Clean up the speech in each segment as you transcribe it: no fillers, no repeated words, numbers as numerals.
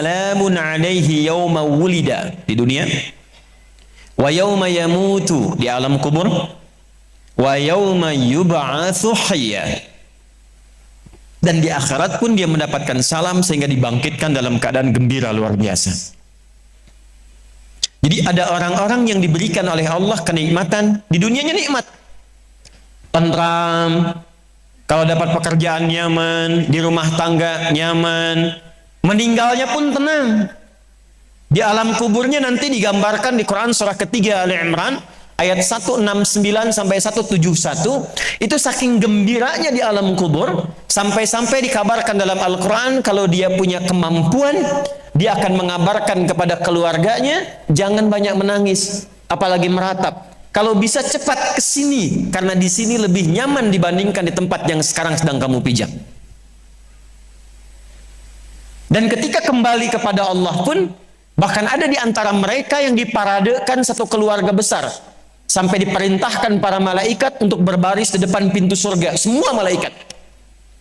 salamun alaihi yawma wulida di dunia, wa yawma yamutu di alam kubur, wa yawma yub'atsu hayya. Dan di akhirat pun dia mendapatkan salam sehingga dibangkitkan dalam keadaan gembira luar biasa. Jadi ada orang-orang yang diberikan oleh Allah kenikmatan, di dunianya nikmat, tentram, kalau dapat pekerjaan nyaman, di rumah tangga nyaman, meninggalnya pun tenang. Di alam kuburnya nanti digambarkan di Quran surah ketiga Ali Imran ayat 169 sampai 171, itu saking gembiranya di alam kubur, sampai-sampai dikabarkan dalam Al-Quran kalau dia punya kemampuan, dia akan mengabarkan kepada keluarganya, jangan banyak menangis, apalagi meratap. Kalau bisa cepat ke sini, karena di sini lebih nyaman dibandingkan di tempat yang sekarang sedang kamu pijak. Dan ketika kembali kepada Allah pun, bahkan ada di antara mereka yang diparadekan satu keluarga besar, sampai diperintahkan para malaikat untuk berbaris di depan pintu surga, semua malaikat.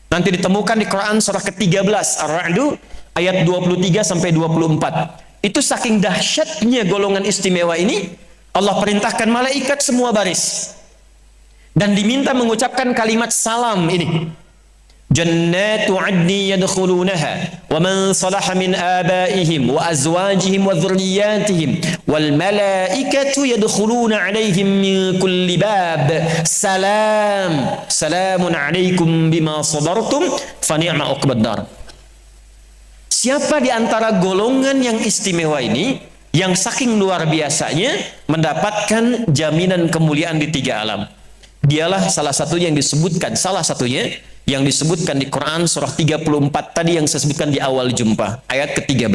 Nanti ditemukan di Quran surah ke-13 Ar-Ra'd ayat 23 sampai 24. Itu saking dahsyatnya golongan istimewa ini, Allah perintahkan malaikat semua baris dan diminta mengucapkan kalimat salam ini. Jannatu 'adni yadkhulunaha wa man salaha min abaihim wa azwajihim wa dhurriyyatihim wal malaikatu yadkhuluna 'alaihim min kulli bab salamun 'alaikum bima sabartum fa ni'ma 'uqbad dar. Siapa di antara golongan yang istimewa ini yang saking luar biasanya mendapatkan jaminan kemuliaan di tiga alam? Dialah salah satunya yang disebutkan, yang disebutkan di Quran surah 34 tadi yang saya sebutkan di awal jumpa, ayat ke-13.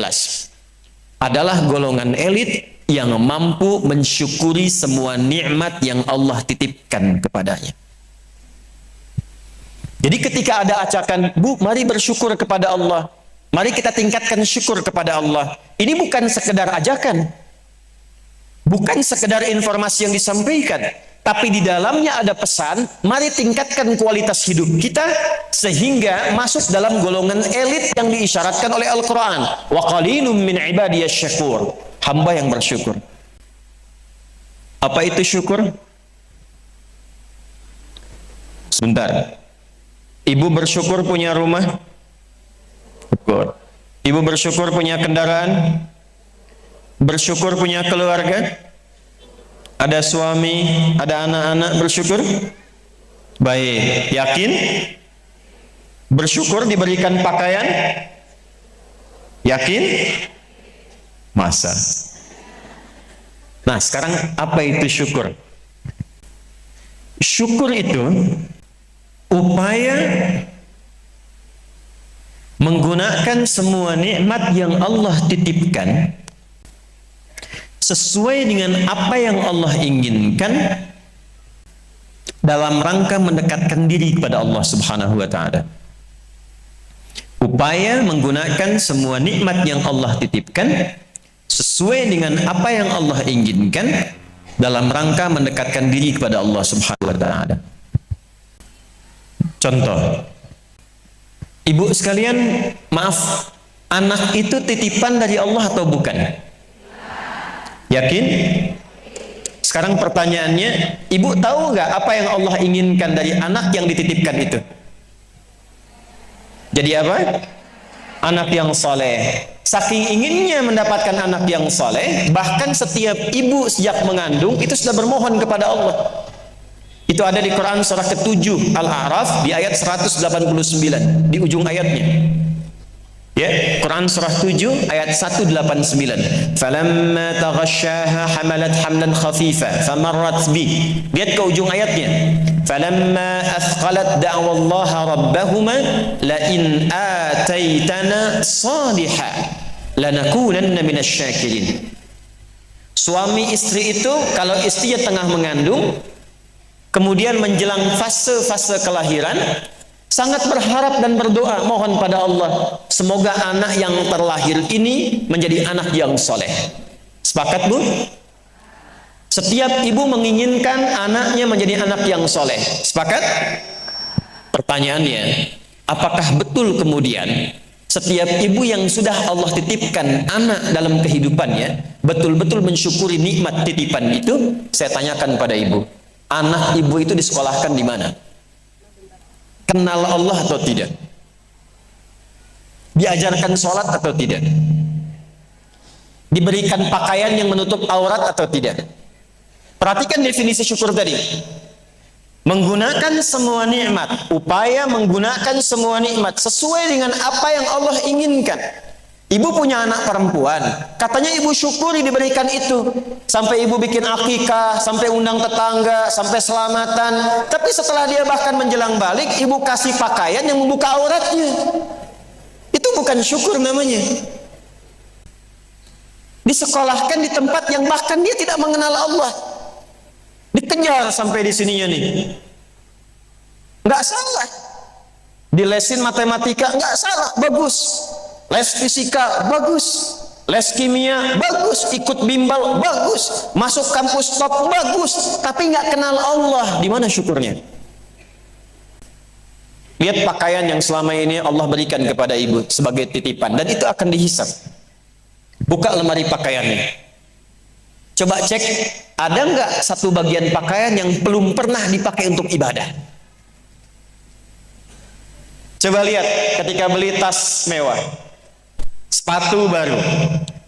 Adalah golongan elit yang mampu mensyukuri semua nikmat yang Allah titipkan kepadanya. Jadi ketika ada acakan, Bu, mari bersyukur kepada Allah, mari kita tingkatkan syukur kepada Allah, ini bukan sekedar ajakan, bukan sekedar informasi yang disampaikan, tapi di dalamnya ada pesan, mari tingkatkan kualitas hidup kita sehingga masuk dalam golongan elit yang diisyaratkan oleh Al-Quran. Wa qalilum min ibadiyasy syakur, hamba yang bersyukur. Apa itu syukur? Sebentar. Ibu bersyukur punya rumah? Syukur. Ibu bersyukur punya kendaraan? Bersyukur punya keluarga? Ada suami, ada anak-anak, bersyukur? Baik, yakin? Bersyukur diberikan pakaian? Yakin? Masa? Nah, sekarang apa itu syukur? Syukur itu upaya menggunakan semua nikmat yang Allah titipkan sesuai dengan apa yang Allah inginkan dalam rangka mendekatkan diri kepada Allah Subhanahu wa taala. Upaya menggunakan semua nikmat yang Allah titipkan sesuai dengan apa yang Allah inginkan dalam rangka mendekatkan diri kepada Allah Subhanahu wa taala. Contoh, ibu sekalian, maaf, anak itu titipan dari Allah atau bukan? Yakin? Sekarang pertanyaannya, ibu tahu nggak apa yang Allah inginkan dari anak yang dititipkan itu? Jadi apa? Anak yang soleh. Saking inginnya mendapatkan anak yang soleh, bahkan setiap ibu sejak mengandung itu sudah bermohon kepada Allah. Itu ada di Quran surah ke-7 Al-A'raf di ayat 189 di ujung ayatnya. Ya, Quran surah 7 ayat 189. Falamma taghasyaha hamalat hamlan khafifa famarrat bi. Lihat ke ujung ayatnya. Falamma athqalat da'wallaha rabbahuma la in ataitana salihah lanakunanna minasyakirin. Suami istri itu kalau istrinya tengah mengandung, kemudian menjelang fase-fase kelahiran, sangat berharap dan berdoa mohon pada Allah, semoga anak yang terlahir ini menjadi anak yang soleh. Sepakat, Bu? Setiap ibu menginginkan anaknya menjadi anak yang soleh. Sepakat? Pertanyaannya, apakah betul kemudian Setiap ibu yang sudah Allah titipkan anak dalam kehidupannya, betul-betul mensyukuri nikmat titipan itu. Saya tanyakan pada ibu, anak ibu itu disekolahkan di mana? Kenal Allah atau tidak? Diajarkan sholat atau tidak? Diberikan pakaian yang menutup aurat atau tidak? Perhatikan definisi syukur tadi. Menggunakan semua nikmat, upaya menggunakan semua nikmat sesuai dengan apa yang Allah inginkan. Ibu punya anak perempuan, katanya ibu syukuri diberikan itu. Sampai ibu bikin akikah, sampai undang tetangga, sampai selamatan. Tapi setelah dia bahkan menjelang balik, ibu kasih pakaian yang membuka auratnya. Itu bukan syukur namanya. Disekolahkan di tempat yang bahkan dia tidak mengenal Allah. Dikejar sampai di sininya nih. Nggak salah. Dilesin matematika, nggak salah, bagus. Les fisika, bagus. Les kimia, bagus. Ikut bimbel, bagus. Masuk kampus top, bagus. Tapi nggak kenal Allah. Di mana syukurnya? Lihat pakaian yang selama ini Allah berikan kepada ibu sebagai titipan. Dan itu akan dihisab. Buka lemari pakaiannya. Coba cek, ada nggak satu bagian pakaian yang belum pernah dipakai untuk ibadah? Coba lihat ketika beli tas mewah, sepatu baru,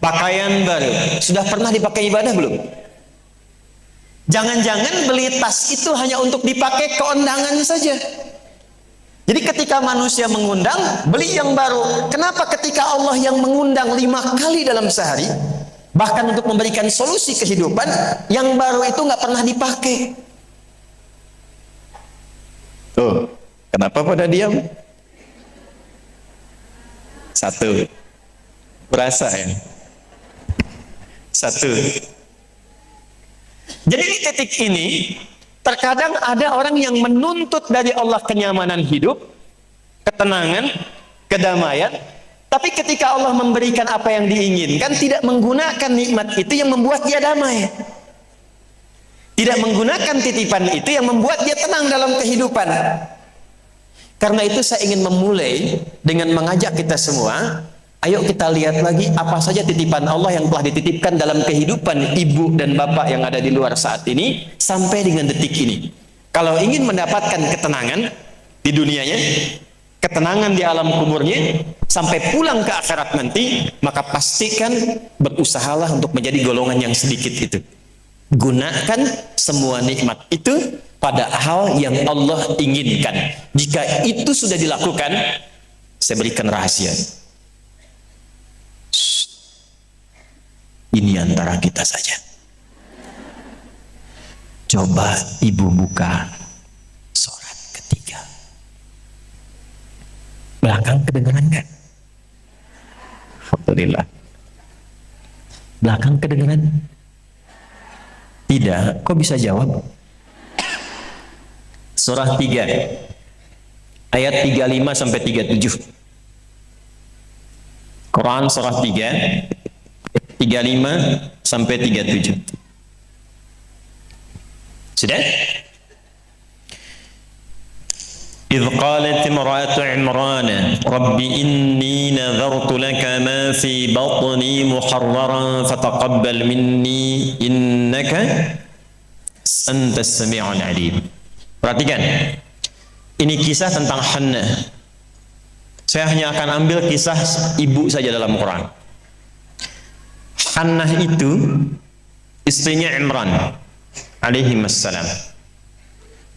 pakaian baru, sudah pernah dipakai ibadah belum? Jangan-jangan beli tas itu hanya untuk dipakai keundangan saja. Jadi ketika manusia mengundang, beli yang baru. Kenapa ketika Allah yang mengundang 5 kali dalam sehari, bahkan untuk memberikan solusi kehidupan, yang baru itu nggak pernah dipakai? Tuh, kenapa pada diam? Satu, berasa ya? Satu. Jadi di titik ini, terkadang ada orang yang menuntut dari Allah kenyamanan hidup, ketenangan, kedamaian, tapi ketika Allah memberikan apa yang diinginkan, tidak menggunakan nikmat itu yang membuat dia damai. Tidak menggunakan titipan itu yang membuat dia tenang dalam kehidupan. Karena itu saya ingin memulai dengan mengajak kita semua, ayo kita lihat lagi apa saja titipan Allah yang telah dititipkan dalam kehidupan ibu dan bapak yang ada di luar saat ini, sampai dengan detik ini. Kalau ingin mendapatkan ketenangan di dunianya, ketenangan di alam kuburnya, sampai pulang ke akhirat nanti, maka pastikan berusahalah untuk menjadi golongan yang sedikit itu. Gunakan semua nikmat itu pada hal yang Allah inginkan. Jika itu sudah dilakukan, saya berikan rahasia. Ini antara kita saja. Coba ibu buka surat ketiga. Belakang kedengeran kan? Alhamdulillah. Belakang kedengeran? Tidak. Kok bisa jawab? Surah 3 ayat 35 sampai 37. Quran surah 3 35 sampai 37. Sudah? إذ قالت امرأة عمران رب إني نذرت لك ما في بطني محررا فتقبل مني إنك أنت السميع العليم. Perhatikan, ini kisah tentang Hannah. Saya hanya akan ambil kisah ibu saja dalam Quran. Hannah itu istrinya Imran alaihi wassalam.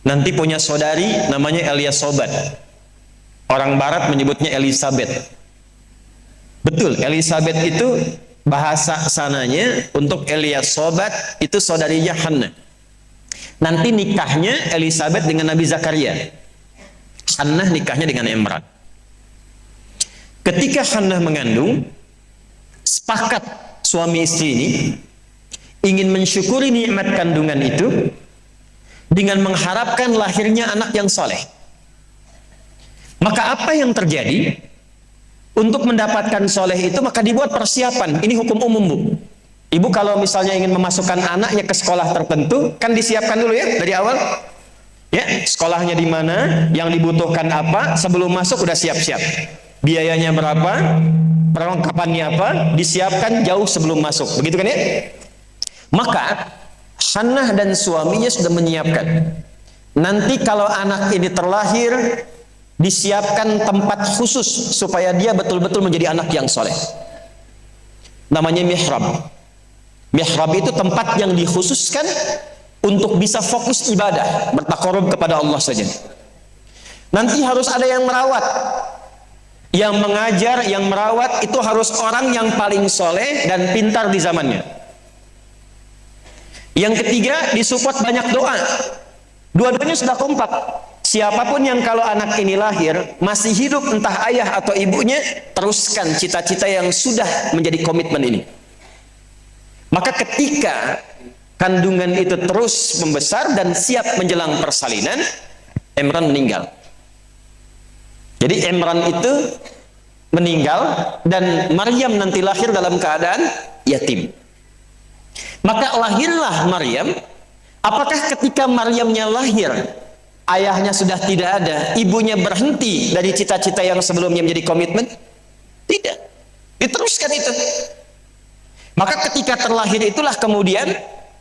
Nanti punya saudari namanya Eliasobat. Orang barat menyebutnya Elizabeth. Betul, Elizabeth itu bahasa sananya untuk Eliasobat itu saudarinya Hannah. Nanti nikahnya Elizabeth dengan Nabi Zakaria. Hannah nikahnya dengan Imran. Ketika Hannah mengandung, sepakat suami istri ini ingin mensyukuri nikmat kandungan itu dengan mengharapkan lahirnya anak yang soleh. Maka apa yang terjadi? Untuk mendapatkan soleh itu maka dibuat persiapan. Ini hukum umum, Bu. Ibu kalau misalnya ingin memasukkan anaknya ke sekolah tertentu, kan disiapkan dulu ya dari awal. Ya, sekolahnya di mana, yang dibutuhkan apa, sebelum masuk udah siap-siap. biayanya berapa, perlengkapannya apa, disiapkan jauh sebelum masuk. Begitu kan ya? Maka Hannah dan suaminya sudah menyiapkan. Nanti kalau anak ini terlahir, disiapkan tempat khusus supaya dia betul-betul menjadi anak yang soleh. Namanya mihrab. Mihrab itu tempat yang dikhususkan untuk bisa fokus ibadah, bertakarub kepada Allah saja. Nanti harus ada yang merawat, yang mengajar, yang merawat itu harus orang yang paling soleh dan pintar di zamannya. Yang ketiga, disupport banyak doa. Dua-duanya sudah kompak. Siapapun yang kalau anak ini lahir masih hidup, entah ayah atau ibunya, teruskan cita-cita yang sudah menjadi komitmen ini. Maka ketika kandungan itu terus membesar dan siap menjelang persalinan, Imran meninggal. Jadi Imran itu meninggal dan Maryam nanti lahir dalam keadaan yatim. Maka lahirlah Maryam. Apakah ketika Maryamnya lahir, ayahnya sudah tidak ada, ibunya berhenti dari cita-cita yang sebelumnya menjadi komitmen? Tidak. Diteruskan itu. Maka ketika terlahir itulah kemudian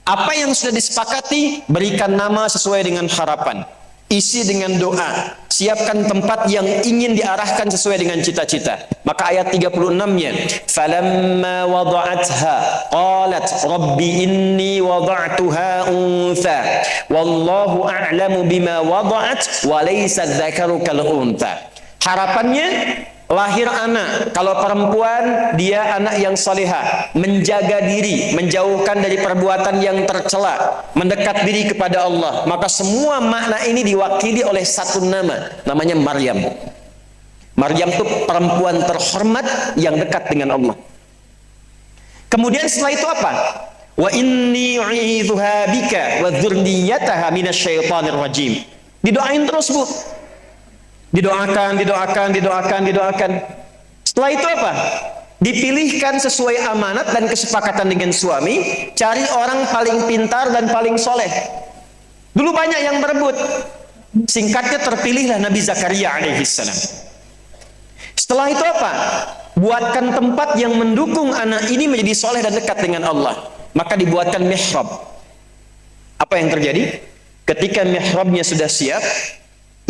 apa yang sudah disepakati, berikan nama sesuai dengan harapan, isi dengan doa, siapkan tempat yang ingin diarahkan sesuai dengan cita-cita. Maka ayat 36-nya, falamma wada'atha qalat rabbi inni wada'tuha untha wallahu a'lamu bima wada'at wa laysa dzakaru kal untha. Harapannya lahir anak, kalau perempuan dia anak yang salihah, menjaga diri, menjauhkan dari perbuatan yang tercela, mendekat diri kepada Allah. Maka semua makna ini diwakili oleh satu nama, namanya Maryam. Maryam itu perempuan terhormat yang dekat dengan Allah. Kemudian setelah itu apa? Wa inni u'idzuha bika wa dzurriyyataha minasyaitonir rajim. Didoain terus, Bu. Didoakan. Setelah itu apa? Dipilihkan sesuai amanat dan kesepakatan dengan suami, cari orang paling pintar dan paling soleh. Dulu banyak yang berebut. Singkatnya terpilihlah Nabi Zakaria alaihissalam. Setelah itu apa? Buatkan tempat yang mendukung anak ini menjadi soleh dan dekat dengan Allah. Maka dibuatkan mihrab. Apa yang terjadi? Ketika mihrabnya sudah siap,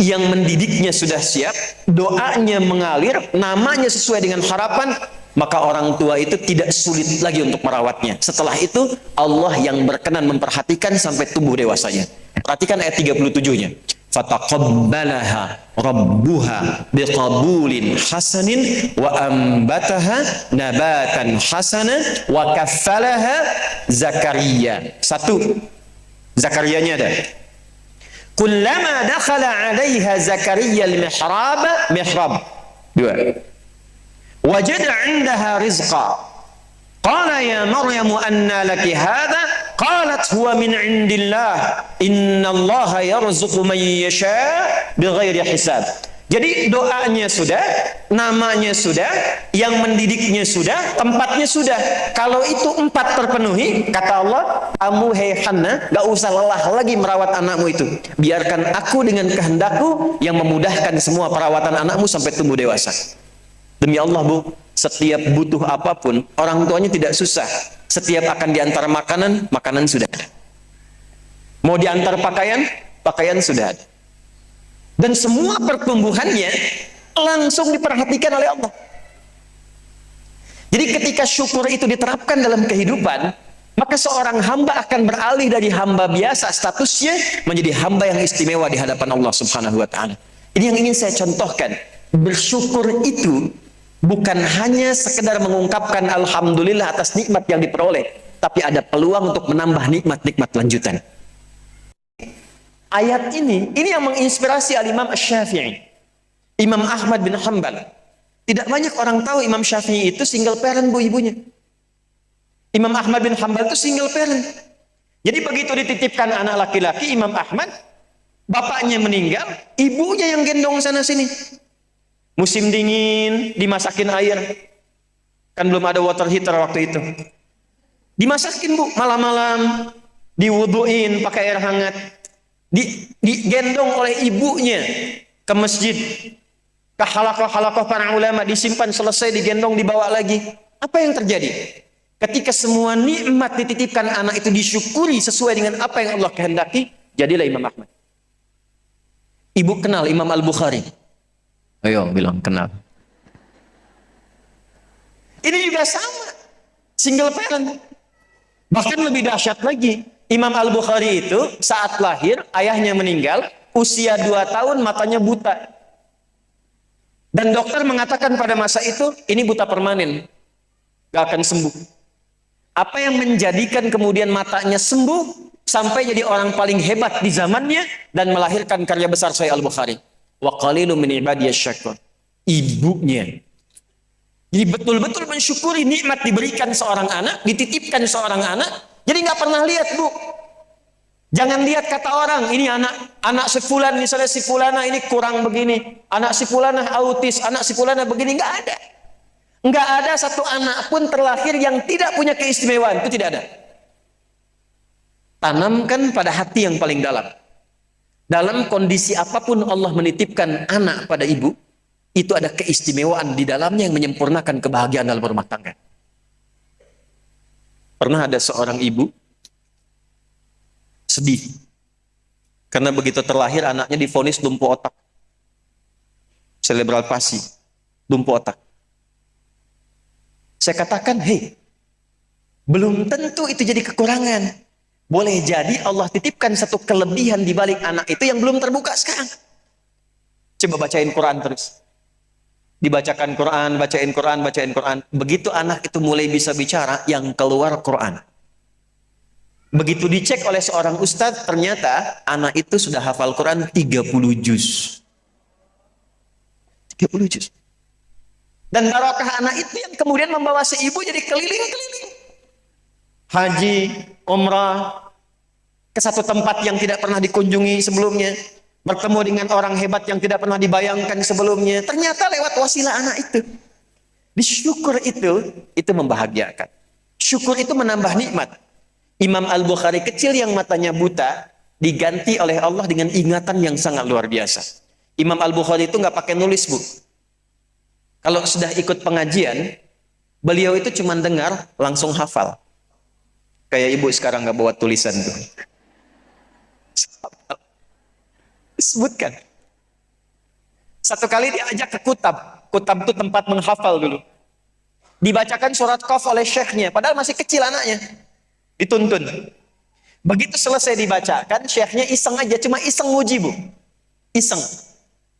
yang mendidiknya sudah siap, doanya mengalir, namanya sesuai dengan harapan, maka orang tua itu tidak sulit lagi untuk merawatnya. Setelah itu Allah yang berkenan memperhatikan sampai tumbuh dewasanya. Perhatikan ayat 37-nya. Fataqabbalaha rabbuha biqabulin hasanin wa ambataha nabatan hasana wa kaffalaha Zakaria. Satu, Zakarianya ada. Kullama dakhala 'alaiha Zakaria al-mihrab. Dua. Wajada 'indaha rizqa. Qala ya Maryam anna laki hadha? Qalat huwa min 'indillah. Innallaha yarzuqu man yasha' bighairi hisab. Jadi doanya sudah, namanya sudah, yang mendidiknya sudah, tempatnya sudah. Kalau itu 4 terpenuhi, kata Allah, kamu hei Hannah, gak usah lelah lagi merawat anakmu itu. Biarkan aku dengan kehendakku yang memudahkan semua perawatan anakmu sampai tumbuh dewasa. Demi Allah, Bu, setiap butuh apapun, orang tuanya tidak susah. Setiap akan diantar makanan, makanan sudah ada. Mau diantar pakaian, pakaian sudah ada. Dan semua pertumbuhannya langsung diperhatikan oleh Allah. Jadi ketika syukur itu diterapkan dalam kehidupan, maka seorang hamba akan beralih dari hamba biasa statusnya menjadi hamba yang istimewa di hadapan Allah Subhanahu wa taala. Ini yang ingin saya contohkan. Bersyukur itu bukan hanya sekedar mengungkapkan alhamdulillah atas nikmat yang diperoleh, tapi ada peluang untuk menambah nikmat-nikmat lanjutan. Ayat ini yang menginspirasi Al-Imam Asy-Syafi'i, Imam Ahmad bin Hanbal. Tidak banyak orang tahu Imam Syafi'i itu single parent, Bu, ibunya. Imam Ahmad bin Hanbal itu single parent. Jadi begitu dititipkan anak laki-laki Imam Ahmad, bapaknya meninggal, ibunya yang gendong sana sini. Musim dingin, dimasakin air. Kan belum ada water heater waktu itu. Dimasakin, Bu, malam-malam, diwuduin pakai air hangat. Digendong oleh ibunya ke masjid. ke halakoh-halakoh para ulama, disimpan, selesai, digendong, dibawa lagi. Apa yang terjadi? Ketika semua nikmat dititipkan anak itu disyukuri sesuai dengan apa yang Allah kehendaki, jadilah Imam Ahmad. Ibu kenal Imam Al-Bukhari? Ayo bilang kenal. Ini juga sama, single parent. Bahkan lebih dahsyat lagi, Imam Al-Bukhari itu saat lahir, ayahnya meninggal, usia 2 tahun, matanya buta. Dan dokter mengatakan pada masa itu, ini buta permanen, gak akan sembuh. Apa yang menjadikan kemudian matanya sembuh, sampai jadi orang paling hebat di zamannya, dan melahirkan karya besar Sahih Al-Bukhari. Wa qalilun min ibadiyasy syakur. Ibunya. Jadi betul-betul mensyukuri nikmat diberikan seorang anak, dititipkan seorang anak. Jadi nggak pernah lihat, Bu. Jangan lihat kata orang, ini anak si fulan, misalnya si fulana ini kurang begini, anak si fulana autis, anak si fulana begini, nggak ada. Nggak ada satu anak pun terlahir yang tidak punya keistimewaan, itu tidak ada. Tanamkan pada hati yang paling dalam. Dalam kondisi apapun Allah menitipkan anak pada ibu, itu ada keistimewaan di dalamnya yang menyempurnakan kebahagiaan dalam rumah tangga. Pernah ada seorang ibu sedih karena begitu terlahir anaknya divonis lumpuh otak, cerebral palsy, lumpuh otak. Saya katakan, hei, belum tentu itu jadi kekurangan. Boleh jadi Allah titipkan satu kelebihan di balik anak itu yang belum terbuka sekarang. Coba bacain Quran terus. Dibacakan Quran, bacain Quran, bacain Quran. Begitu anak itu mulai bisa bicara, yang keluar Quran. Begitu dicek oleh seorang ustadz, ternyata anak itu sudah hafal Quran 30 juz. 30 juz. Dan barokah anak itu yang kemudian membawa si ibu jadi keliling-keliling. Haji, umrah, ke satu tempat yang tidak pernah dikunjungi sebelumnya. Bertemu dengan orang hebat yang tidak pernah dibayangkan sebelumnya. Ternyata lewat wasilah anak itu. Disyukur itu membahagiakan. Syukur itu menambah nikmat. Imam Al-Bukhari kecil yang matanya buta, diganti oleh Allah dengan ingatan yang sangat luar biasa. Imam Al-Bukhari itu nggak pakai nulis, Bu. Kalau sudah ikut pengajian, beliau itu cuma dengar, langsung hafal. Kayak ibu sekarang nggak bawa tulisan tuh. Sebutkan. Satu kali diajak ke Kutab. Kutab itu tempat menghafal dulu. Dibacakan surat Qaf oleh syekhnya. Padahal masih kecil anaknya. Dituntun. Begitu selesai dibacakan, syekhnya iseng aja. Cuma iseng muji, Bu. Iseng.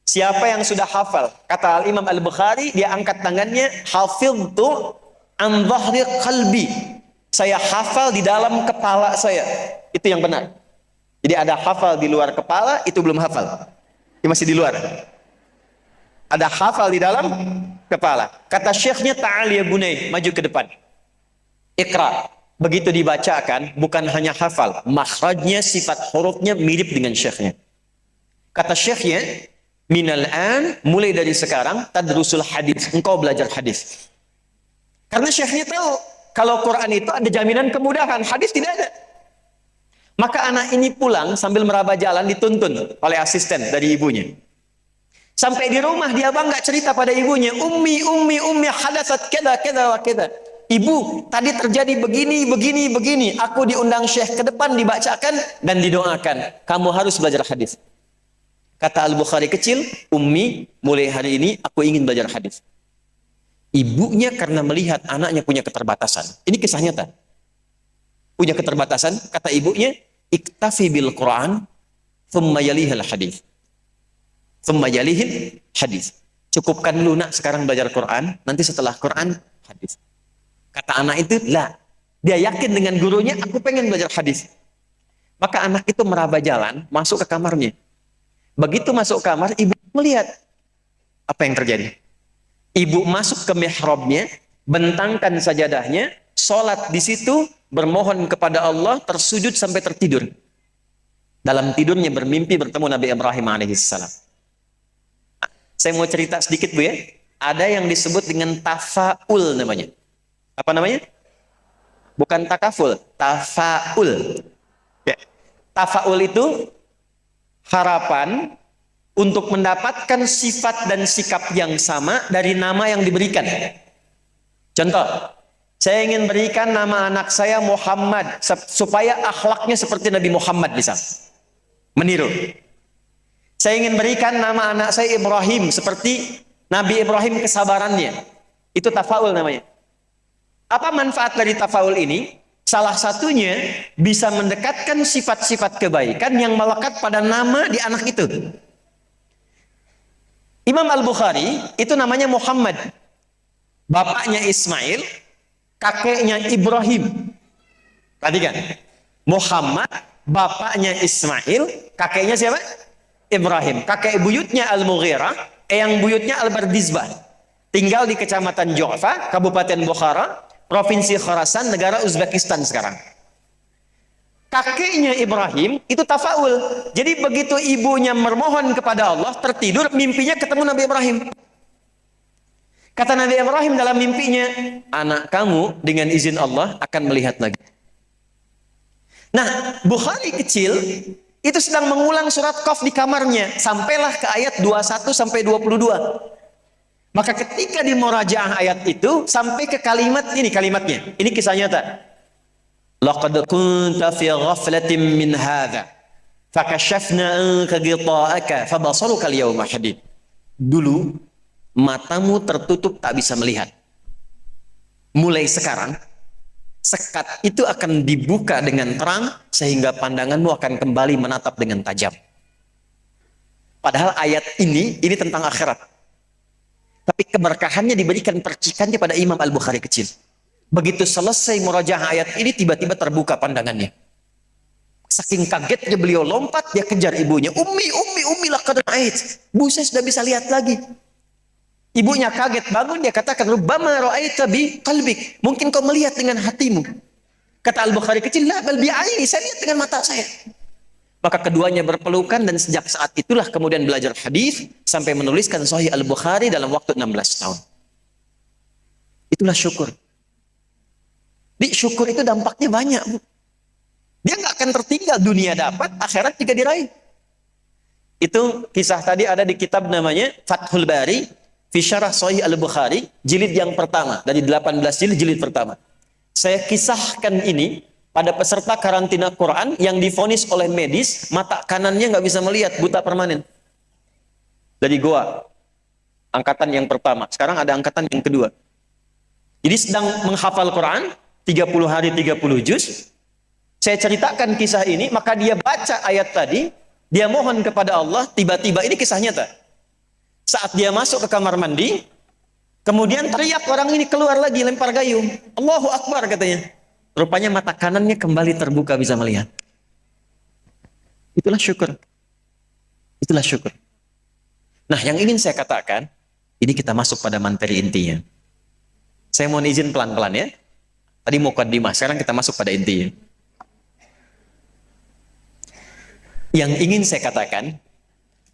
Siapa yang sudah hafal? Kata Imam Al-Bukhari, dia angkat tangannya. Hafidtu an dhahri qalbi. Saya hafal di dalam kepala saya. Itu yang benar. Jadi ada hafal di luar kepala, itu belum hafal. Ini masih di luar. Ada hafal di dalam kepala. Kata syekhnya, ta'al ya bunai, maju ke depan. Iqra. Begitu dibacakan, bukan hanya hafal. Makhrajnya, sifat hurufnya mirip dengan syekhnya. Kata syekhnya, minal an, mulai dari sekarang, tadrusul hadis. Engkau belajar hadis. Karena syekhnya tahu, kalau Quran itu ada jaminan kemudahan, hadis tidak ada. Maka anak ini pulang sambil meraba jalan dituntun oleh asisten dari ibunya. Sampai di rumah dia bangga cerita pada ibunya, Ummi hadatsat kada kada wa kada. Ibu, tadi terjadi begini. Aku diundang syekh ke depan dibacakan dan didoakan. Kamu harus belajar hadis. Kata Al-Bukhari kecil, Ummi, mulai hari ini aku ingin belajar hadis. Ibunya karena melihat anaknya punya keterbatasan. Ini kisah nyata. Punya keterbatasan, kata ibunya, iktafi bil Quran, thumma yalihil hadis. Thumma yalihil hadis. Cukupkan dulu nak sekarang belajar Quran, nanti setelah Quran, hadis. Kata anak itu, lah. Dia yakin dengan gurunya, aku pengen belajar hadis. Maka anak itu meraba jalan, masuk ke kamarnya. Begitu masuk kamar, ibu melihat apa yang terjadi. Ibu masuk ke mihrabnya, bentangkan sajadahnya, sholat di situ, bermohon kepada Allah, tersujud sampai tertidur. Dalam tidurnya bermimpi bertemu Nabi Ibrahim alaihissalam. Saya mau cerita sedikit, Bu ya. Ada yang disebut dengan tafaul namanya. Apa namanya? Bukan takaful, tafaul. Ya. Tafaul itu harapan untuk mendapatkan sifat dan sikap yang sama dari nama yang diberikan. Contoh, saya ingin berikan nama anak saya Muhammad supaya akhlaknya seperti Nabi Muhammad bisa meniru. Saya ingin berikan nama anak saya Ibrahim seperti Nabi Ibrahim kesabarannya. Itu tafaul namanya. Apa manfaat dari tafaul ini? Salah satunya bisa mendekatkan sifat-sifat kebaikan yang melekat pada nama di anak itu. Imam Al-Bukhari itu namanya Muhammad. Bapaknya Ismail, kakeknya Ibrahim. Perhatikan. Muhammad, bapaknya Ismail, kakeknya siapa? Ibrahim. Kakek buyutnya Al-Mughirah, eyang buyutnya Al-Bardizbah. Tinggal di Kecamatan Ju'fa, Kabupaten Bukhara, Provinsi Khorasan, negara Uzbekistan sekarang. Kakeknya Ibrahim itu tafaul. Jadi begitu ibunya memohon kepada Allah, tertidur, mimpinya ketemu Nabi Ibrahim. Kata Nabi Ibrahim dalam mimpinya, anak kamu dengan izin Allah akan melihat lagi. Nah, Bukhari kecil itu sedang mengulang surat Qaf di kamarnya, sampailah ke ayat 21 sampai 22. Maka ketika di murajaah ayat itu sampai ke kalimat ini, kalimatnya. Ini kisah nyata. Laqad kunta fi ghaflatin min hadza fakashafna anka ghita'aka fabasaruka al-yawma hadid. Dulu matamu tertutup tak bisa melihat. Mulai sekarang sekat itu akan dibuka dengan terang sehingga pandanganmu akan kembali menatap dengan tajam. Padahal ayat ini tentang akhirat. Tapi keberkahannya diberikan percikannya pada Imam Al-Bukhari kecil. Begitu selesai murajaah ayat ini tiba-tiba terbuka pandangannya. Saking kagetnya beliau lompat, dia kejar ibunya. Ummi laqad ra'ait. Bu, saya sudah bisa lihat lagi. Ibunya kaget bangun, dia katakan, rubbama ra'aita bi qalbik. Mungkin kau melihat dengan hatimu. Kata Al-Bukhari kecil, la bal bi'aini, saya lihat dengan mata saya. Maka keduanya berpelukan dan sejak saat itulah kemudian belajar hadis sampai menuliskan Sahih Al-Bukhari dalam waktu 16 tahun. Itulah syukur. Di syukur itu dampaknya banyak. Dia nggak akan tertinggal, dunia dapat, akhirat juga diraih. Itu kisah tadi ada di kitab namanya Fathul Bari fi Syarah Sahih Al-Bukhari, jilid yang pertama, dari 18 jilid pertama. Saya kisahkan ini pada peserta karantina Quran yang divonis oleh medis, mata kanannya nggak bisa melihat, buta permanen. Dari Goa, angkatan yang pertama. Sekarang ada angkatan yang kedua. Jadi sedang menghafal Quran, 30 hari 30 juz. Saya ceritakan kisah ini, maka dia baca ayat tadi, dia mohon kepada Allah, tiba-tiba ini kisah nyata. Saat dia masuk ke kamar mandi, kemudian teriak orang ini keluar lagi, lempar gayung. Allahu Akbar katanya. Rupanya mata kanannya kembali terbuka, bisa melihat. Itulah syukur. Itulah syukur. Nah, yang ingin saya katakan, ini kita masuk pada materi intinya. Saya mohon izin pelan-pelan ya. Tadi muqaddimah, sekarang kita masuk pada intinya. Yang ingin saya katakan,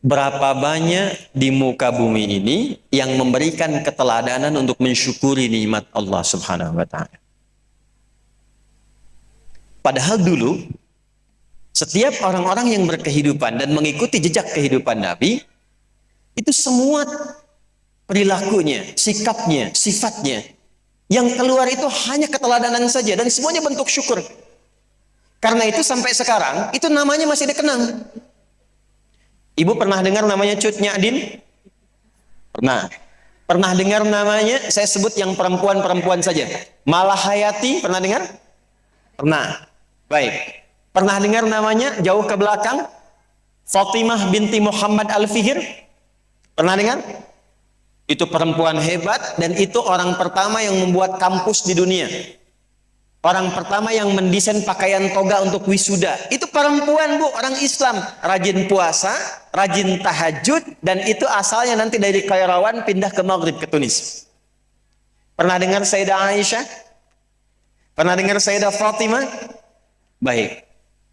berapa banyak di muka bumi ini yang memberikan keteladanan untuk mensyukuri nikmat Allah Subhanahu wa Ta'ala. Padahal dulu, setiap orang-orang yang berkehidupan dan mengikuti jejak kehidupan Nabi, itu semua perilakunya, sikapnya, sifatnya, yang keluar itu hanya keteladanan saja, dan semuanya bentuk syukur. Karena itu sampai sekarang, itu namanya masih dikenang. Ibu pernah dengar namanya Cut Nyadin? Pernah. Pernah dengar namanya, saya sebut yang perempuan-perempuan saja. Malahayati, pernah dengar? Pernah. Baik. Pernah dengar namanya jauh ke belakang? Fatimah binti Muhammad Al-Fihir? Pernah dengar? Itu perempuan hebat dan itu orang pertama yang membuat kampus di dunia. Orang pertama yang mendesain pakaian toga untuk wisuda. Itu perempuan, Bu, orang Islam. Rajin puasa, rajin tahajud, dan itu asalnya nanti dari Kairawan pindah ke Maghrib, ke Tunis. Pernah dengar Sayyidah Aisyah? Pernah dengar Sayyidah Fatimah? Baik.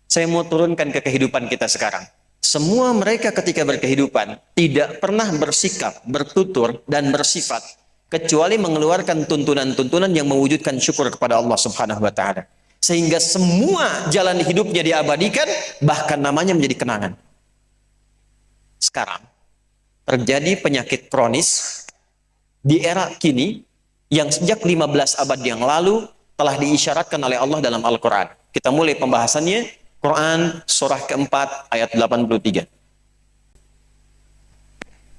Saya mau turunkan ke kehidupan kita sekarang. Semua mereka ketika berkehidupan tidak pernah bersikap, bertutur, dan bersifat kecuali mengeluarkan tuntunan-tuntunan yang mewujudkan syukur kepada Allah Subhanahu wa Ta'ala. Sehingga semua jalan hidupnya diabadikan, bahkan namanya menjadi kenangan. Sekarang, terjadi penyakit kronis di era kini yang sejak 15 abad yang lalu telah diisyaratkan oleh Allah dalam Al-Quran. Kita mulai pembahasannya, Quran surah keempat ayat 83.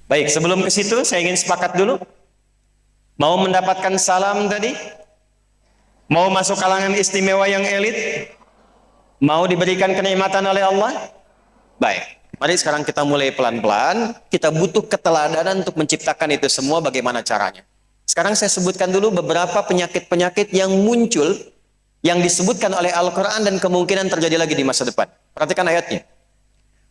Baik, sebelum ke situ saya ingin sepakat dulu. Mau mendapatkan salam tadi? Mau masuk kalangan istimewa yang elit? Mau diberikan kenikmatan oleh Allah? Baik, mari sekarang kita mulai pelan-pelan. Kita butuh keteladanan untuk menciptakan itu semua, bagaimana caranya. Sekarang saya sebutkan dulu beberapa penyakit-penyakit yang muncul, yang disebutkan oleh Al-Quran dan kemungkinan terjadi lagi di masa depan. Perhatikan ayatnya.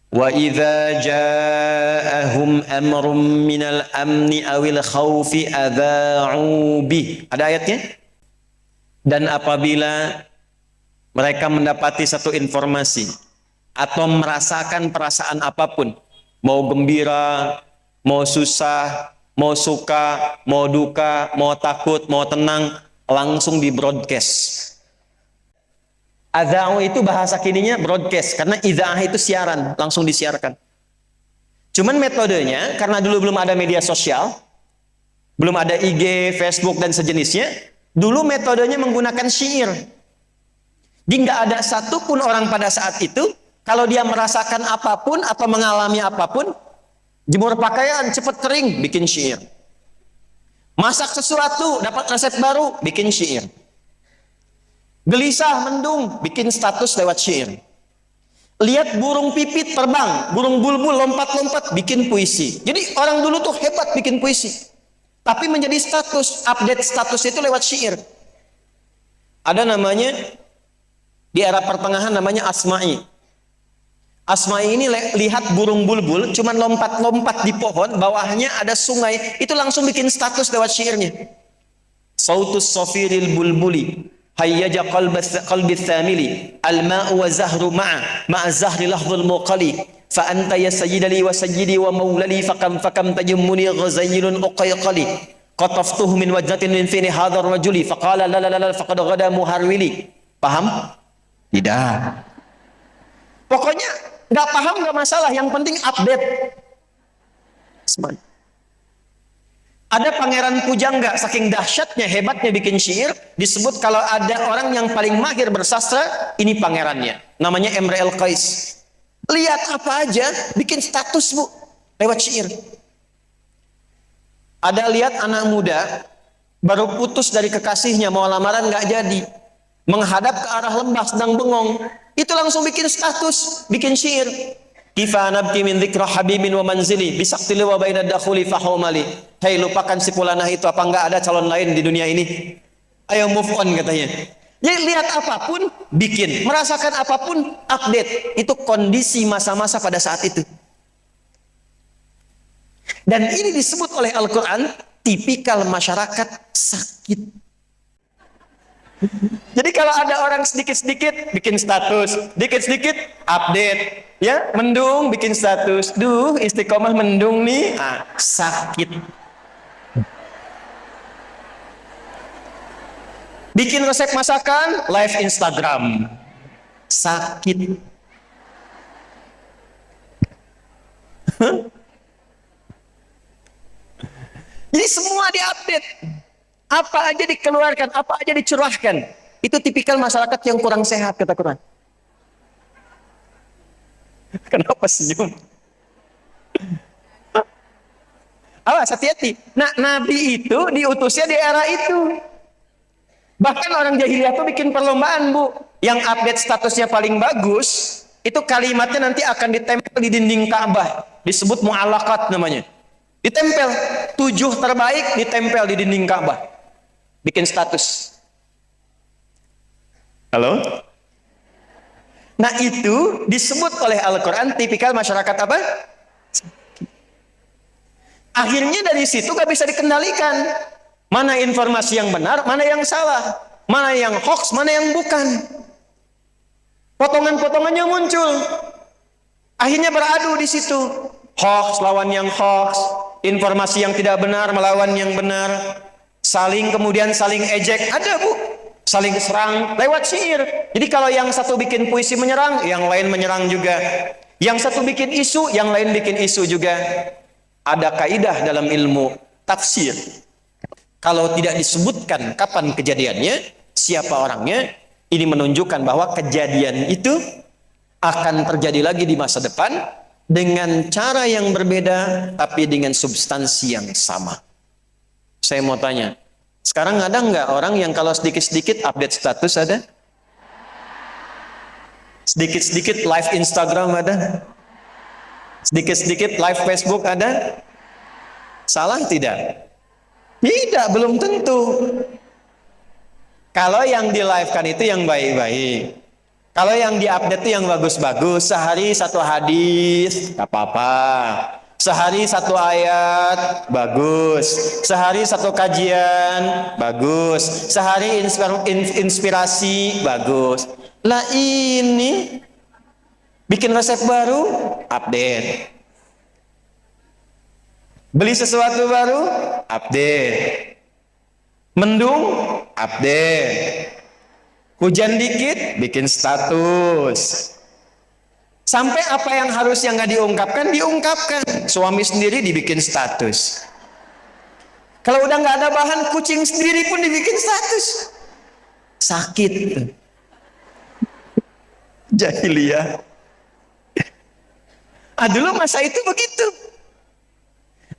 Wa idza ja'ahum amrun minal amni awil khawfi adha'u bih. Ada ayatnya? Dan apabila mereka mendapati satu informasi atau merasakan perasaan apapun, mau gembira, mau susah, mau suka, mau duka, mau takut, mau tenang, langsung di broadcast. Adza'u itu bahasa kininya broadcast, karena idza'ah itu siaran, langsung disiarkan. Cuman metodenya, karena dulu belum ada media sosial, belum ada IG, Facebook dan sejenisnya, dulu metodenya menggunakan syair. Jadi nggak ada satupun orang pada saat itu, kalau dia merasakan apapun atau mengalami apapun, jemur pakaian cepat kering, bikin syair. Masak sesuatu, dapat resep baru, bikin syair. Gelisah, mendung, bikin status lewat syair. Lihat burung pipit terbang, burung bulbul lompat-lompat, bikin puisi. Jadi orang dulu tuh hebat bikin puisi. Tapi menjadi status, update status itu lewat syair. Ada namanya, di era pertengahan namanya Asma'i. Asma'i ini lihat burung bulbul, cuman lompat-lompat di pohon, bawahnya ada sungai, itu langsung bikin status lewat syairnya. Sautus safiril bulbuli, hayyaja qalbi thamili, al-ma'u wa zahru ma'a zahri lahdhul muqali, fa anta ya sayyidali wa sayyidi wa maulali, fakam tajummuni ghazaylun uqayqali, qataftuhu min wajnatin min fini hadar rajuli, faqala la la la faqad ghada muharwili. Paham? Tidak. Pokoknya nggak paham nggak masalah, yang penting update. Ada Pangeran Pujangga, saking dahsyatnya, hebatnya bikin syair, disebut kalau ada orang yang paling mahir bersastra, ini pangerannya. Namanya Imrul Qais. Lihat apa aja, bikin status bu, lewat syair. Ada lihat anak muda, baru putus dari kekasihnya, mau lamaran nggak jadi, menghadap ke arah lembah sedang bengong, itu langsung bikin status, bikin syair. Kifa nabki min dzikra habibin wa manzili bisaqtili wa baina dakhuli fahumali. Hei, lupakan si fulanah itu, apa enggak ada calon lain di dunia ini? Ayo move on katanya. Jadi lihat apapun bikin, merasakan apapun update. Itu kondisi masa-masa pada saat itu. Dan ini disebut oleh Al-Qur'an tipikal masyarakat sakit. Jadi kalau ada orang sedikit-sedikit bikin status, sedikit-sedikit update, ya, mendung bikin status, duh istiqomah mendung nih, sakit. Bikin resep masakan, live Instagram, sakit. Jadi semua diupdate. Apa aja dikeluarkan, apa aja dicurahkan. Itu tipikal masyarakat yang kurang sehat, kata Quran. Kenapa senyum? Awas, hati-hati. Nah, Nabi itu diutusnya di era itu. Bahkan orang jahiliyah tuh bikin perlombaan, bu. Yang update statusnya paling bagus, itu kalimatnya nanti akan ditempel di dinding Ka'bah. Disebut mu'allaqat namanya. Ditempel. 7 terbaik ditempel di dinding Ka'bah. Bikin status. Halo? Nah itu disebut oleh Al-Quran tipikal masyarakat apa? Akhirnya dari situ gak bisa dikendalikan. Mana informasi yang benar, mana yang salah. Mana yang hoax, mana yang bukan. Potongan-potongannya muncul. Akhirnya beradu di situ. Hoax lawan yang hoax. Informasi yang tidak benar melawan yang benar. Kemudian saling ejek, ada bu, saling serang lewat syair. Jadi kalau yang satu bikin puisi menyerang, yang lain menyerang juga. Yang satu bikin isu, yang lain bikin isu juga. Ada kaidah dalam ilmu tafsir. Kalau tidak disebutkan kapan kejadiannya, siapa orangnya, ini menunjukkan bahwa kejadian itu akan terjadi lagi di masa depan dengan cara yang berbeda, tapi dengan substansi yang sama. Saya mau tanya, sekarang ada nggak orang yang kalau sedikit-sedikit update status ada? Sedikit-sedikit live Instagram ada? Sedikit-sedikit live Facebook ada? Salah tidak? Tidak, belum tentu. Kalau yang di live-kan itu yang baik-baik. Kalau yang diupdate itu yang bagus-bagus. Sehari satu hadis, gak apa-apa. Sehari satu ayat, bagus. Sehari satu kajian, bagus. Sehari inspirasi, bagus. Lah ini bikin resep baru, update. Beli sesuatu baru, update. Mendung, update. Hujan dikit, bikin status. Sampai apa yang harusnya nggak diungkapkan, diungkapkan. Suami sendiri dibikin status. Kalau udah nggak ada bahan, kucing sendiri pun dibikin status. Sakit. Jahiliyah. Dulu masa itu begitu.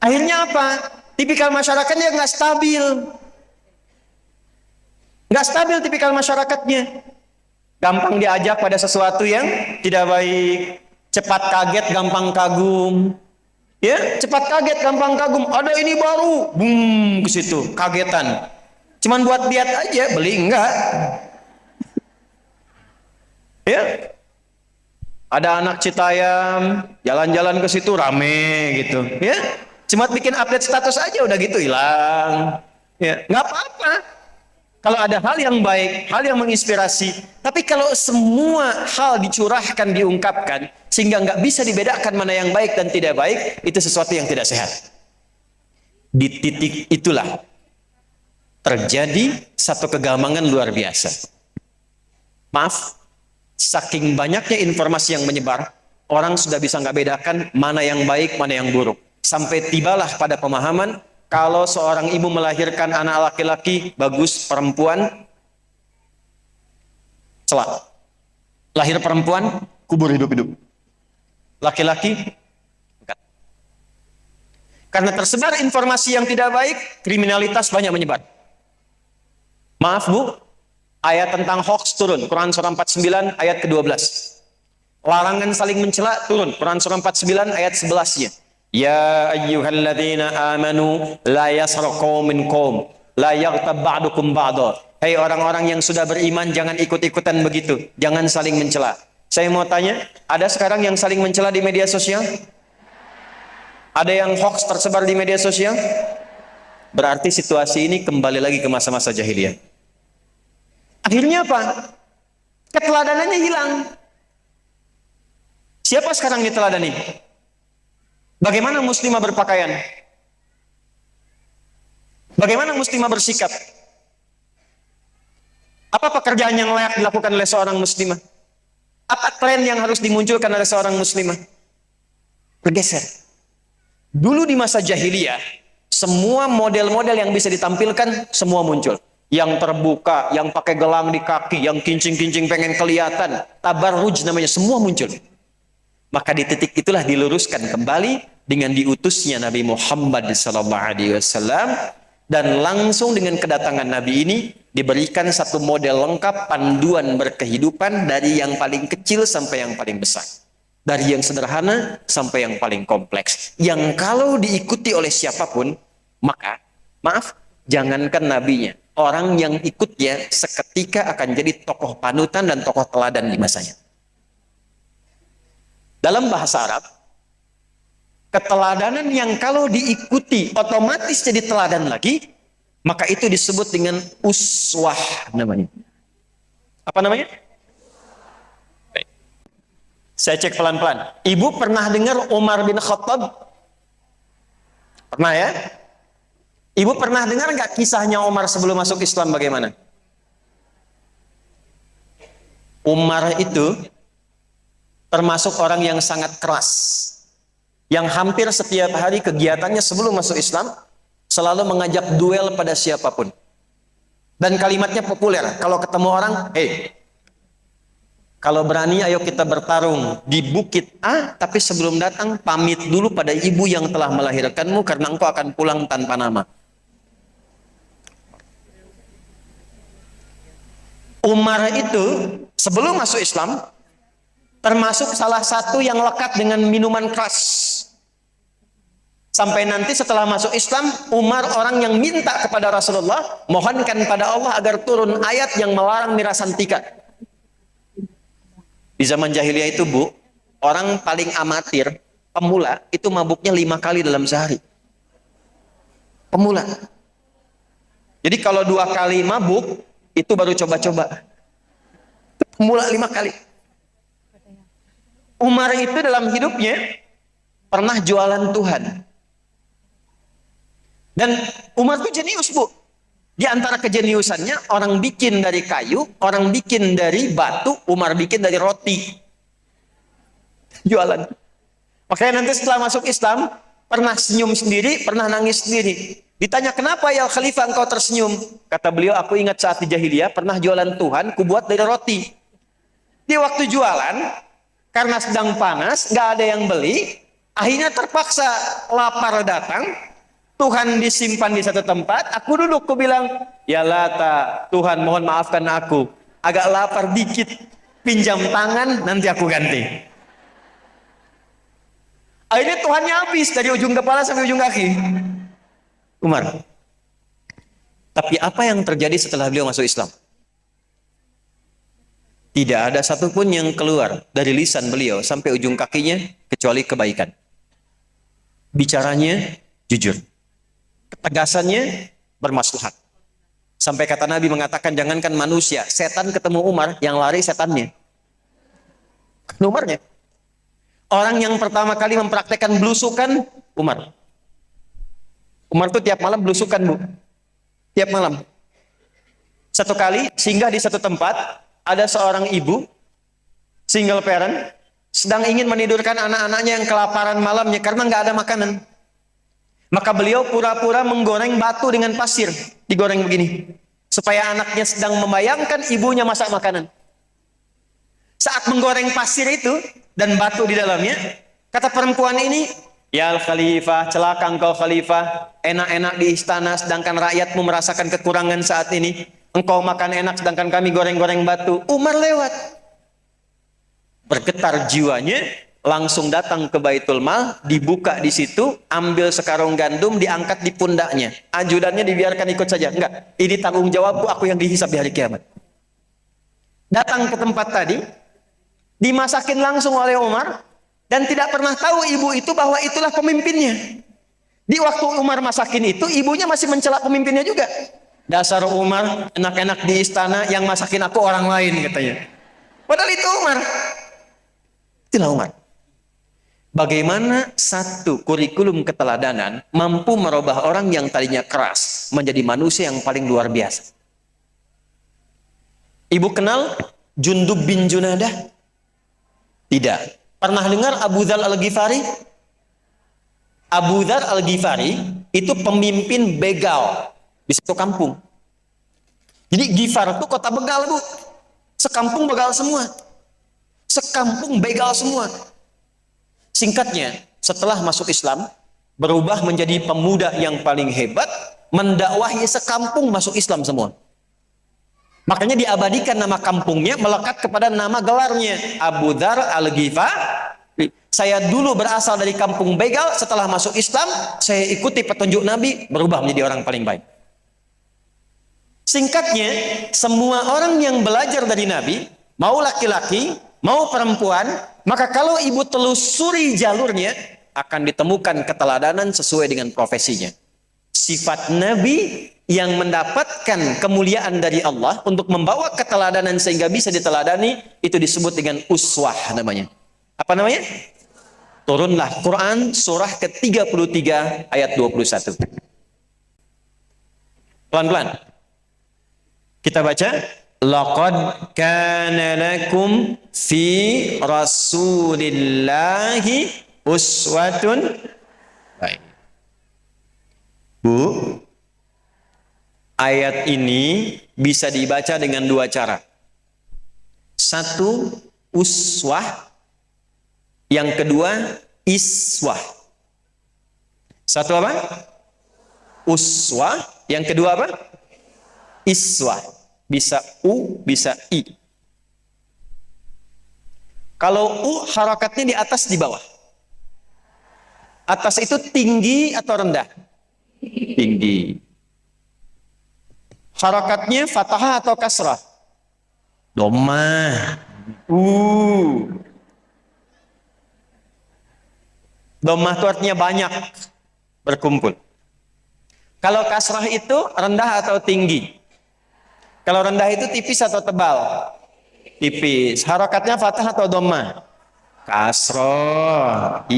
Akhirnya apa? Tipikal masyarakatnya nggak stabil. Nggak stabil tipikal masyarakatnya. Gampang diajak pada sesuatu yang tidak baik. Cepat kaget, gampang kagum. Ya, cepat kaget, gampang kagum. Ada ini baru, boom, ke situ, kagetan. Cuman buat lihat aja, beli enggak. Ya. Ada anak Citayam, jalan-jalan ke situ rame gitu, ya. Cuma bikin update status aja udah gitu hilang. Ya, nggak apa-apa. Kalau ada hal yang baik, hal yang menginspirasi, tapi kalau semua hal dicurahkan, diungkapkan, sehingga nggak bisa dibedakan mana yang baik dan tidak baik, itu sesuatu yang tidak sehat. Di titik itulah terjadi satu kegamangan luar biasa. Maaf, saking banyaknya informasi yang menyebar, orang sudah bisa nggak bedakan mana yang baik, mana yang buruk. Sampai tibalah pada pemahaman, kalau seorang ibu melahirkan anak laki-laki, bagus, perempuan, celak. Lahir perempuan, kubur hidup-hidup. Laki-laki, enggak. Karena tersebar informasi yang tidak baik, kriminalitas banyak menyebar. Maaf Bu, ayat tentang hoax turun, Quran surah 49 ayat ke-12. Larangan saling mencela turun, Quran surah 49 ayat 11-nya. Ya ayyuhalladzina amanu la yasraq qaumin qaum la yaghtab ba'dukum ba'dha. Hei orang-orang yang sudah beriman, jangan ikut-ikutan begitu, jangan saling mencela. Saya mau tanya, ada sekarang yang saling mencela di media sosial? Ada yang hoax tersebar di media sosial? Berarti situasi ini kembali lagi ke masa-masa jahiliyah. Akhirnya apa? Keteladanannya hilang. Siapa sekarang diteladani? Bagaimana muslimah berpakaian? Bagaimana muslimah bersikap? Apa pekerjaan yang layak dilakukan oleh seorang muslimah? Apa tren yang harus dimunculkan oleh seorang muslimah? Bergeser. Dulu di masa jahiliyah, semua model-model yang bisa ditampilkan, semua muncul. Yang terbuka, yang pakai gelang di kaki, yang kincing-kincing pengen kelihatan, tabarruj namanya, semua muncul. Maka di titik itulah diluruskan kembali dengan diutusnya Nabi Muhammad SAW, dan langsung dengan kedatangan Nabi ini diberikan satu model lengkap panduan berkehidupan dari yang paling kecil sampai yang paling besar, dari yang sederhana sampai yang paling kompleks, yang kalau diikuti oleh siapapun, maka maaf, jangankan nabinya, orang yang ikutnya seketika akan jadi tokoh panutan dan tokoh teladan di masanya. Dalam bahasa Arab, keteladanan yang kalau diikuti otomatis jadi teladan lagi, maka itu disebut dengan uswah namanya. Apa namanya? Saya cek pelan-pelan. Ibu pernah dengar Umar bin Khattab? Pernah ya? Ibu pernah dengar nggak kisahnya Umar sebelum masuk Islam bagaimana? Umar itu termasuk orang yang sangat keras, yang hampir setiap hari kegiatannya sebelum masuk Islam selalu mengajak duel pada siapapun. Dan kalimatnya populer, kalau ketemu orang, kalau berani ayo kita bertarung di bukit A, tapi sebelum datang pamit dulu pada ibu yang telah melahirkanmu karena engkau akan pulang tanpa nama. Umar itu sebelum masuk Islam termasuk salah satu yang lekat dengan minuman keras. Sampai nanti setelah masuk Islam, Umar orang yang minta kepada Rasulullah, mohonkan pada Allah agar turun ayat yang melarang miras antika. Di zaman jahiliyah itu, Bu, orang paling amatir, pemula, itu mabuknya 5 kali dalam sehari. Pemula. Jadi kalau 2 kali mabuk, itu baru coba-coba. Pemula 5 kali. Umar itu dalam hidupnya pernah jualan Tuhan. Dan Umar itu jenius, Bu. Di antara kejeniusannya, orang bikin dari kayu, orang bikin dari batu, Umar bikin dari roti. Jualan. Makanya nanti setelah masuk Islam, pernah senyum sendiri, pernah nangis sendiri. Ditanya, kenapa ya Khalifah engkau tersenyum? Kata beliau, aku ingat saat di jahiliyah, pernah jualan Tuhan, kubuat dari roti. Di waktu jualan, karena sedang panas, gak ada yang beli, akhirnya terpaksa lapar datang, Tuhan disimpan di satu tempat, aku duduk, aku bilang, ya Lata, Tuhan mohon maafkan aku, agak lapar dikit, pinjam tangan, nanti aku ganti. Akhirnya Tuhannya habis, dari ujung kepala sampai ujung kaki. Umar. Tapi apa yang terjadi setelah beliau masuk Islam? Tidak ada satupun yang keluar dari lisan beliau sampai ujung kakinya, kecuali kebaikan. Bicaranya jujur. Ketegasannya bermaslahat. Sampai kata Nabi mengatakan, jangankan manusia, setan ketemu Umar, yang lari setannya. Umarnya. Orang yang pertama kali mempraktekkan belusukan, Umar. Umar itu tiap malam belusukan, Bu. Tiap malam. Satu kali, singgah di satu tempat, ada seorang ibu, single parent, sedang ingin menidurkan anak-anaknya yang kelaparan malamnya, karena nggak ada makanan. Maka beliau pura-pura menggoreng batu dengan pasir, digoreng begini, supaya anaknya sedang membayangkan ibunya masak makanan. Saat menggoreng pasir itu dan batu di dalamnya, kata perempuan ini, ya Khalifah, celaka engkau Khalifah, enak-enak di istana sedangkan rakyatmu merasakan kekurangan saat ini. Engkau makan enak sedangkan kami goreng-goreng batu. Umar lewat, bergetar jiwanya, langsung datang ke Baitul Mal, dibuka di situ, ambil sekarung gandum, diangkat di pundaknya. Ajudannya dibiarkan ikut saja. Enggak, ini tanggung jawabku, aku yang dihisab di hari kiamat. Datang ke tempat tadi, dimasakin langsung oleh Umar, dan tidak pernah tahu ibu itu bahwa itulah pemimpinnya. Di waktu Umar masakin itu, ibunya masih mencela pemimpinnya juga. Dasar Umar, enak-enak di istana, yang masakin aku orang lain, katanya. Padahal itu Umar. Itulah Umar. Bagaimana satu kurikulum keteladanan mampu merubah orang yang tadinya keras menjadi manusia yang paling luar biasa. Ibu kenal Jundub bin Junadah? Tidak. Pernah dengar Abu Dzar Al-Ghifari? Abu Dzar Al-Ghifari itu pemimpin begal di satu kampung. Jadi Ghifar itu kota begal, Bu. Sekampung begal semua. Sekampung begal semua. Singkatnya, setelah masuk Islam, berubah menjadi pemuda yang paling hebat, mendakwahi sekampung masuk Islam semua. Makanya diabadikan nama kampungnya, melekat kepada nama gelarnya, Abu Dzar Al-Ghifari. Saya dulu berasal dari kampung begal, setelah masuk Islam, saya ikuti petunjuk Nabi, berubah menjadi orang paling baik. Singkatnya, semua orang yang belajar dari Nabi, mau laki-laki, mau perempuan, maka kalau ibu telusuri jalurnya, akan ditemukan keteladanan sesuai dengan profesinya. Sifat Nabi yang mendapatkan kemuliaan dari Allah untuk membawa keteladanan sehingga bisa diteladani, itu disebut dengan uswah namanya. Apa namanya? Turunlah Quran surah ke-33 ayat 21. Pelan-pelan. Kita baca. Laqad kana lakum fi Rasulillahi uswatun. Baik. Bu, ayat ini bisa dibaca dengan dua cara. Satu, uswah. Yang kedua, iswah. Satu apa? Uswah. Yang kedua apa? Iswah. Bisa u, bisa i. Kalau u harakatnya di atas di bawah. Atas itu tinggi atau rendah? Tinggi. Harakatnya fathah atau kasrah? Dhammah. Dhammah itu artinya banyak, berkumpul. Kalau kasrah itu rendah atau tinggi? Kalau rendah itu tipis atau tebal? Tipis. Harakatnya fathah atau dhammah? Kasrah.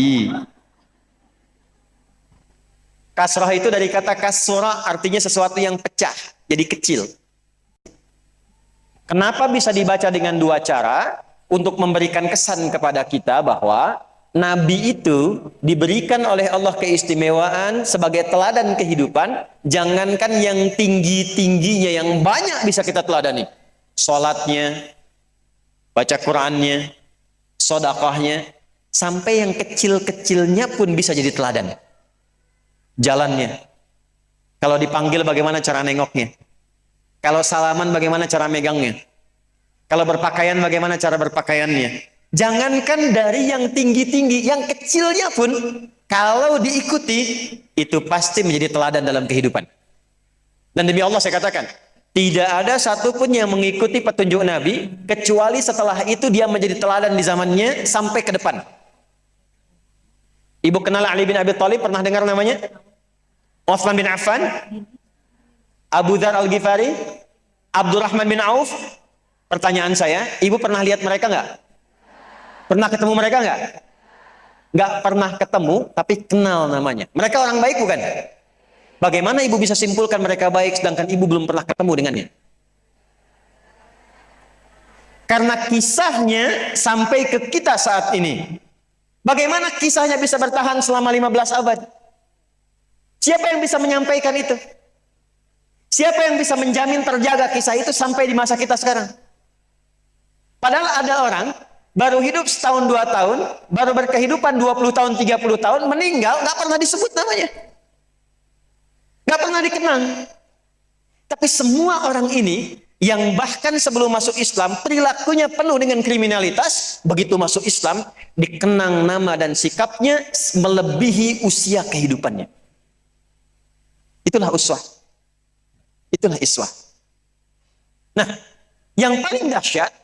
Kasrah itu dari kata kasra, artinya sesuatu yang pecah, jadi kecil. Kenapa bisa dibaca dengan dua cara? Untuk memberikan kesan kepada kita bahwa Nabi itu diberikan oleh Allah keistimewaan sebagai teladan kehidupan. Jangankan yang tinggi-tingginya, yang banyak bisa kita teladani. Salatnya, baca Qur'annya, sedekahnya, sampai yang kecil-kecilnya pun bisa jadi teladan. Jalannya, kalau dipanggil bagaimana cara nengoknya, kalau salaman bagaimana cara megangnya, kalau berpakaian bagaimana cara berpakaiannya. Jangankan dari yang tinggi-tinggi, yang kecilnya pun kalau diikuti itu pasti menjadi teladan dalam kehidupan. Dan demi Allah saya katakan, tidak ada satupun yang mengikuti petunjuk Nabi kecuali setelah itu dia menjadi teladan di zamannya sampai ke depan. Ibu kenal Ali bin Abi Thalib, pernah dengar namanya? Utsman bin Affan, Abu Dzar Al-Ghifari, Abdurrahman bin Auf. Pertanyaan saya, ibu pernah lihat mereka nggak? Pernah ketemu mereka nggak? Nggak pernah ketemu, tapi kenal namanya. Mereka orang baik bukan? Bagaimana ibu bisa simpulkan mereka baik sedangkan ibu belum pernah ketemu dengannya? Karena kisahnya sampai ke kita saat ini. Bagaimana kisahnya bisa bertahan selama 15 abad? Siapa yang bisa menyampaikan itu? Siapa yang bisa menjamin terjaga kisah itu sampai di masa kita sekarang? Padahal ada orang baru hidup setahun 2 tahun, baru berkehidupan 20 tahun, 30 tahun, meninggal, nggak pernah disebut namanya. Nggak pernah dikenang. Tapi semua orang ini, yang bahkan sebelum masuk Islam, perilakunya penuh dengan kriminalitas, begitu masuk Islam, dikenang nama dan sikapnya melebihi usia kehidupannya. Itulah uswah. Itulah iswah. Nah, yang paling dahsyat,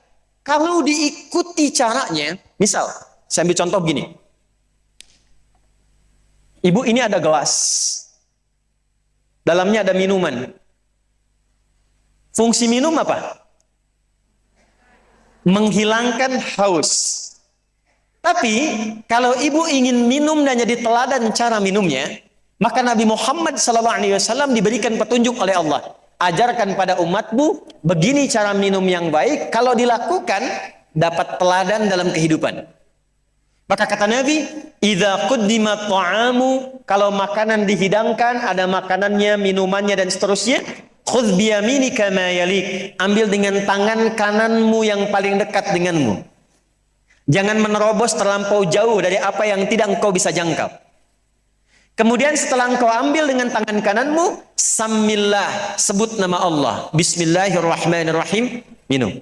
kalau diikuti caranya, misal, saya ambil contoh gini. Ibu, ini ada gelas. Dalamnya ada minuman. Fungsi minum apa? Menghilangkan haus. Tapi, kalau ibu ingin minum dan jadi teladan cara minumnya, maka Nabi Muhammad SAW diberikan petunjuk oleh Allah. Ajarkan pada umatmu, begini cara minum yang baik, kalau dilakukan, dapat teladan dalam kehidupan. Maka kata Nabi, idza quddima ta'amu, kalau makanan dihidangkan, ada makanannya, minumannya, dan seterusnya, khudh biyaminika ma yalik, ambil dengan tangan kananmu yang paling dekat denganmu. Jangan menerobos terlampau jauh dari apa yang tidak engkau bisa jangkau. Kemudian setelah engkau ambil dengan tangan kananmu, samillah, sebut nama Allah. Bismillahirrahmanirrahim, minum.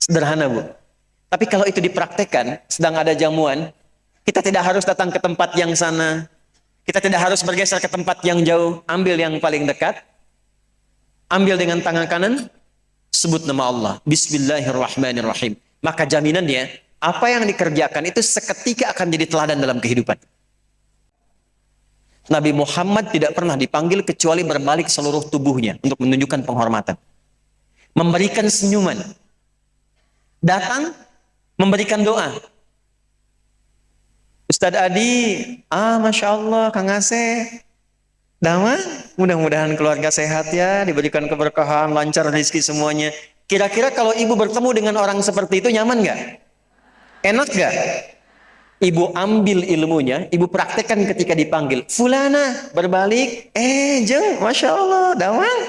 Sederhana, Bu. Tapi kalau itu dipraktekkan, sedang ada jamuan, kita tidak harus datang ke tempat yang sana. Kita tidak harus bergeser ke tempat yang jauh. Ambil yang paling dekat. Ambil dengan tangan kanan, sebut nama Allah. Bismillahirrahmanirrahim. Maka jaminannya, apa yang dikerjakan itu seketika akan jadi teladan dalam kehidupan. Nabi Muhammad tidak pernah dipanggil kecuali berbalik seluruh tubuhnya untuk menunjukkan penghormatan. Memberikan senyuman. Datang, memberikan doa. Ustadz Adi, Masya Allah, Kang Asep. Dama, mudah-mudahan keluarga sehat ya, diberikan keberkahan, lancar rezeki semuanya. Kira-kira kalau ibu bertemu dengan orang seperti itu nyaman nggak? Enak nggak? Ibu ambil ilmunya, ibu praktekkan ketika dipanggil. Fulana berbalik, jeng, masya Allah, dawang.